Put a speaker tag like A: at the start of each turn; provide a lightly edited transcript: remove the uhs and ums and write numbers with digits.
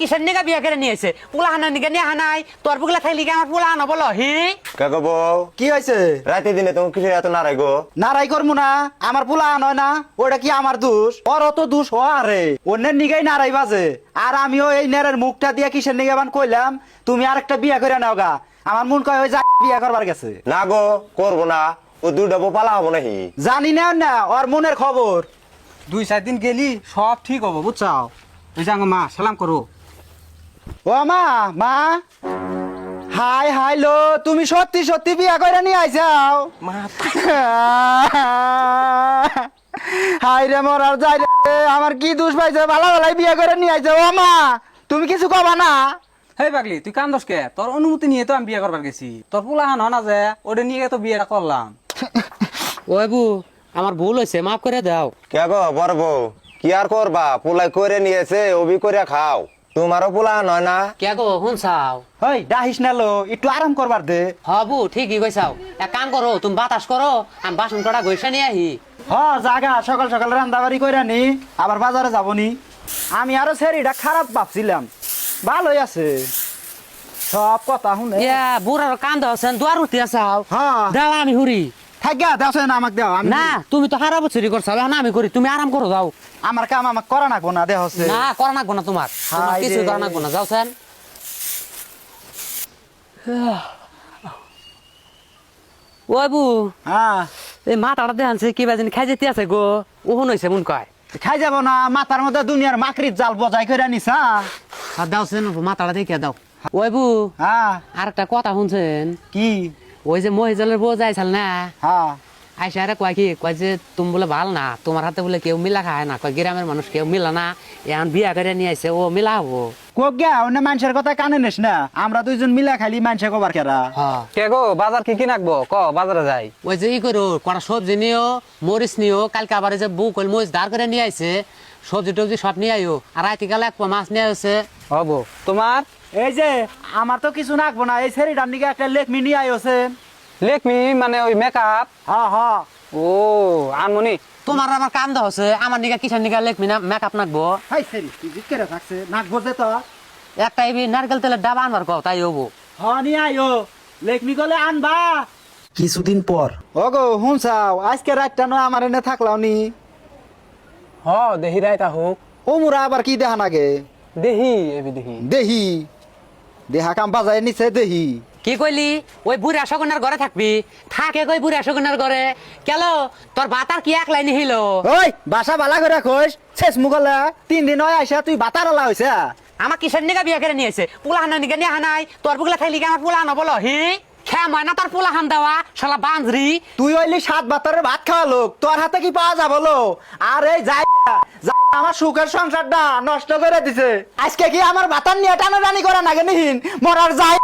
A: কিসের নিগা বিয়া করে নিয়েছে পোলা হানা নিগা নিয়ে হানাই তোর বুকলা থাইলি আমার পোলা হানা বলো হি
B: কাকা বউ
C: কি হয়েছে?
B: রাতে দিনে তোমার কিছু এত নারাই গো?
C: নারাই করবো না, আমার পোলা নয় না, ওটা কি আমার দোষ? ওর তো দোষ আরে অন্যের নিগাই নারাই বাজে। আর আমিও এই নেরের মুখটা দিয়ে কিসের নিগাবান কইলাম তুমি আরেকটা বিয়া করে নাও গা। আমার মন কয় ওই বিয়া করবার গেছে।
B: না গো, করবো না। ও দুইটা বউ পালা হবো নাকি?
C: জানি না না ওর মনের খবর।
D: 2-4 দিন গেলি সব ঠিক হবো বুঝছাও। ওই যে মা সালাম করো।
C: ও মা, মা হাই হাই লো, তুমি সত্যি সত্যি বিয়া করে নিয়ে আইসাও? হাই রে মরার যাই রে, আমার কি দোষ পাইছে? ভালো ভালাই বিয়া করে নিয়ে আইসাও। ও মা, তুমি কিছু কবা না?
D: হেই পাগলি, তুই কান্দস কে? তোর অনুমতি নিয়ে তো আমি বিয়ে করবার গেছি। তোর পোলা হান না যে ওটা নিয়ে তো বিয়েটা করলাম।
A: ও বাবু আমার ভুল হয়েছে মাফ করে দাও।
B: কে গো বড় বউ, কি আর করবা? পোলাই করে নিয়েছে, ওবি করে খাও। তোমারও পোলা নয় না?
A: কে গো হুন চাও?
C: ওই ডাহিস না লো, একটু আরাম করবার দে।
A: হবু ঠিকই কইছাও, এক কাম করো তুমি বাতাস করো, আমি বাসন কটা গৈসা নিয়ে আহি।
C: হ জাগা, সকাল সকাল রান্দাবাড়ি কইরা নি, আবার বাজারে যাবনি। আমি আরো সেরিটা খারাপ ভাবছিলাম, ভালোই আছে, সব কথা শুনে।
A: ইয়া বুড়ার কান্দ আছেন দুয়ার উঠতে আসাও।
C: হ্যাঁ
A: দাও আমি হুরি।
C: থাকা দাও না, আমাকে দাও। আমি
A: না তুমি তো হারা বছরই করছাও, এখন আমি করি, তুমি আরাম করো যাও।
C: আমার কাম আমাকে করা নাকবো না, দেহ হচ্ছে।
A: না করা নাকবো না, তোমার তোমার
C: হায়
A: কিছু
C: রে।
A: করা নাকবো না, যাও সেন। ও বাবু
C: হ্যাঁ
A: এই মাথাটা দেখানছে কি বাজিন খাই যেতে আছে গো, ওহন হয়েছে মন কয়।
C: খাই যাব না, মাথার মধ্যে দুনিয়ার মাকড়ির জাল বজাই করে নিছা।
A: আর দাও সেন মাথাটা দেখে দাও। ও বাবু
C: হ্যাঁ
A: আর একটা কথা শুনছেন?
C: কি?
A: ওই যে মহিজালের বউ যাইছাল না,
C: হ্যাঁ
A: আইসা আরে কয় কি কয় যে তুমি বলে ভাল না, তোমার হাতে বলে কেউ মিলা খায় না, কয় গ্রামের মানুষ কেউ মিলা না, এখন বিয়া করে নিয়ে আইছে ও মিলা হবো।
C: কোক গা অন্য মানুষের কথা কানে নিস না, আমরা দুইজন মিলা খালি মানুষে কবার কেরা।
A: হ্যাঁ
D: কে গো বাজার কি কি নাকবো? ক বাজারে যাই।
A: ওই যে ই করো কটা সবজি নিও, মরিচ নিও, কালকে আবার এই যে বউ কইল মরিচ ধার করে নিয়ে আইছে, সবজি টবজি সব নিয়ে আইও, আর রাইতে গেলে এক পোয়া মাছ নিয়ে আসছে।
D: হবো তোমার।
C: এই যে আমার তো কিছু নাকবো না, এই সেরিটার নিকে একটা লেখমি নিয়ে আইছে।
D: লেখমি মানে ওই মেকআপ?
C: হ্যাঁ হ্যাঁ
D: ও আনমনি।
A: তোমার আমার কাম দা হচ্ছে, আমার নিকা কিসার নিকা লেখমি না মেকআপ নাকবো।
C: হাই সেরি তুই জিজ্ঞেস থাকছে নাকবো যে তো।
A: একটা এবি নারকেল তেলের ডাবা আনবার কও, তাই হবো।
C: হ্যাঁ নিয়ে আইও, লেখমি গলে আনবা। কিছুদিন পর ওগো হুনছাও, আজকে রাতটা নয় আমার এনে থাকলাও নি।
D: হ দেহি রাইতা হোক।
C: ও মুরা আবার কি দেখা নাগে?
D: দেহি এবি দেহি।
C: দেহি দেহা কাম বাজায় নিছে দেহি।
A: কি কইলি? ওই বুড়া শগুনার ঘরে থাকবি? থাকে কই বুড়া শগুনার ঘরে? কেন তোর বাতার কি এক লাইনে হিলো?
C: ওই বাসা বালা করে কইস, শেষ মুগলা 3 দিন হয় আইসা তুই বাতারলা হইছে।
A: আমার কিসের নিগা বিয়া করে নিয়েছে পোলা হানা নিগা নিয়ে হানাই, তোর বুকলা খাইলি আমার পোলা হানা বলো হি খেয়া ময় না তোর পোলা হান দেওয়া শালা বাঞ্জরি।
C: তুই হইলি 7 বাতারের ভাত খাওয়া লোক, তোর হাতে কি পাওয়া যাবো লো? আর এই যাই আমার সুখের সংসারটা নষ্ট করে দিছে। আজকে কি আমার বাতার নিয়ে টানাটানি করে নাগে নিহিন মরার যাই।